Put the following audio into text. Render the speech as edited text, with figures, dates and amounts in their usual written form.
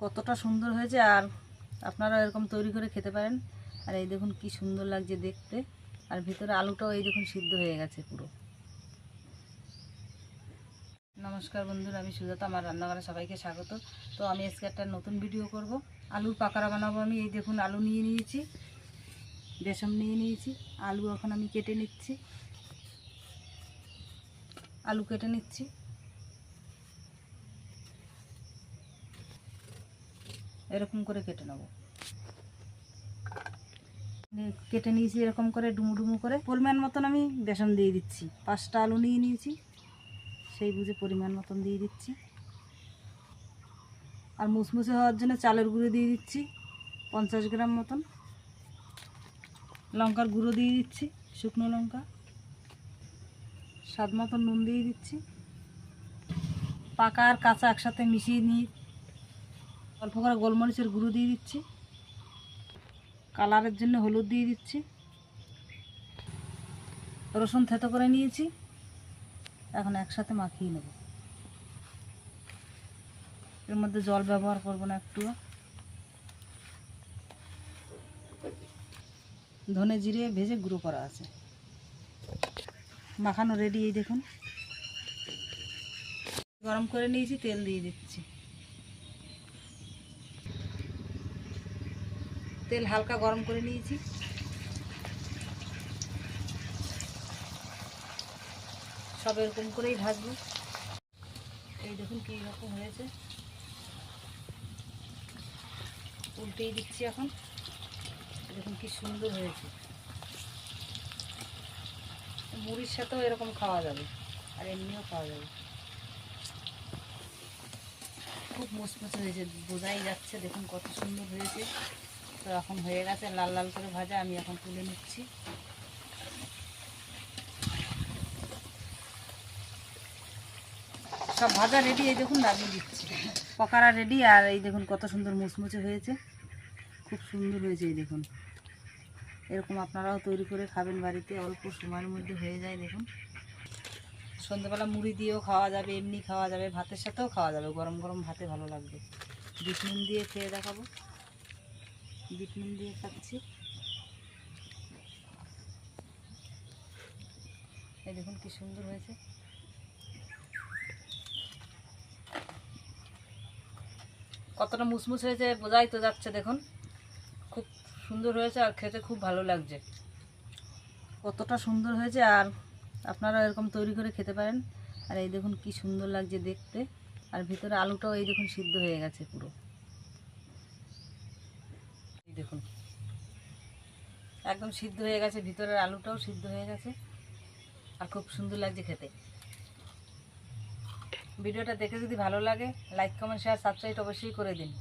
কতটা সুন্দর হয়েছে, আর আপনারা এরকম তৈরি করে খেতে পারেন। আর এই দেখুন কি সুন্দর লাগছে দেখতে, আর ভিতরে আলুটাও এই দেখুন সিদ্ধ হয়ে গেছে পুরো। নমস্কার বন্ধুরা, আমি সুজাতা, আমার রান্নাঘরে সবাইকে স্বাগত। তো আমি আজকে একটা নতুন ভিডিও করব। আলুর পাকোড়া বানাবো আমি। এই দেখুন আলু নিয়ে নিয়েছি, বেসন নিয়ে নিয়েছি, আলু এখন আমি কেটে নিচ্ছি। আলু কেটে নিচ্ছি, এরকম করে কেটে নেব। কেটে নিয়েছি এরকম করে ডুমু ডুমু করে। পরিমাণ মতন আমি বেসন দিয়ে দিচ্ছি। 5টা আলু নিয়ে নিয়েছি, সেই বুঝে পরিমাণ মতন দিয়ে দিচ্ছি। আর মুসমুসে হওয়ার জন্য চালের গুঁড়ো দিয়ে দিচ্ছি 50 গ্রাম মতন। লঙ্কার গুঁড়ো দিয়ে দিচ্ছি, শুকনো লঙ্কা। স্বাদ মতন নুন দিয়ে দিচ্ছি। পাকা আর কাঁচা একসাথে মিশিয়ে নিয়ে অল্প করে গোলমরিচের গুঁড়ো দিয়ে দিচ্ছি। কালারের জন্য হলুদ দিয়ে দিচ্ছি। রসুন থেতো করে নিয়েছি, এখন একসাথে মাখিয়ে নেব। এর মধ্যে জল ব্যবহার করব না একটুও। ধনে জিরে ভেজে গুঁড়ো করা আছে। মাখানো রেডি। এই দেখুন গরম করে নিয়েছি, তেল দিয়ে দিচ্ছি। তেল হালকা গরম করে নিয়েছি। সব এরকম করেই ভাজবো। এই দেখুন কী রকম হয়েছে, উল্টেই দিচ্ছি এখন। দেখুন কি সুন্দর হয়েছে। মুড়ির সাথেও এরকম খাওয়া যাবে, আর এমনিও খাওয়া যাবে। খুব মুচমুচে হয়েছে, বোঝাই যাচ্ছে। দেখুন কত সুন্দর হয়েছে। তো এখন হয়ে গেছে লাল লাল করে ভাজা, আমি এখন তুলে নিচ্ছি। সব ভাজা রেডি। এই দেখুন নামিয়ে দিচ্ছি। পকোড়া রেডি। আর এই দেখুন কত সুন্দর মুচমুচে হয়েছে, খুব সুন্দর হয়েছে। এই দেখুন এরকম আপনারাও তৈরি করে খাবেন বাড়িতে, অল্প সময়ের মধ্যে হয়ে যায়। দেখুন সন্ধ্যাবেলা মুড়ি দিয়েও খাওয়া যাবে, এমনি খাওয়া যাবে, ভাতের সাথেও খাওয়া যাবে। গরম গরম ভাতে ভালো লাগবে। বিট নুন দিয়ে খেয়ে দেখাবো। বিট নুন দিয়ে খাচ্ছি। এই দেখুন কি সুন্দর হয়েছে। কতটা মুচমুচ হয়েছে বোঝাই তো যাচ্ছে। দেখুন খুব সুন্দর হয়েছে, আর খেতে খুব ভালো লাগছে। কতটা সুন্দর হয়েছে, আর আপনারা এরকম তৈরি করে খেতে পারেন। আর এই দেখুন কি সুন্দর লাগছে দেখতে, আর ভিতরে আলুটাও এই দেখুন সিদ্ধ হয়ে গেছে পুরো। এই দেখুন একদম সিদ্ধ হয়ে গেছে, ভিতরের আলুটাও সিদ্ধ হয়ে গেছে, আর খুব সুন্দর লাগছে খেতে। ভিডিওটা দেখে যদি ভালো লাগে, লাইক কমেন্ট শেয়ার সাবস্ক্রাইব অবশ্যই করে দিন।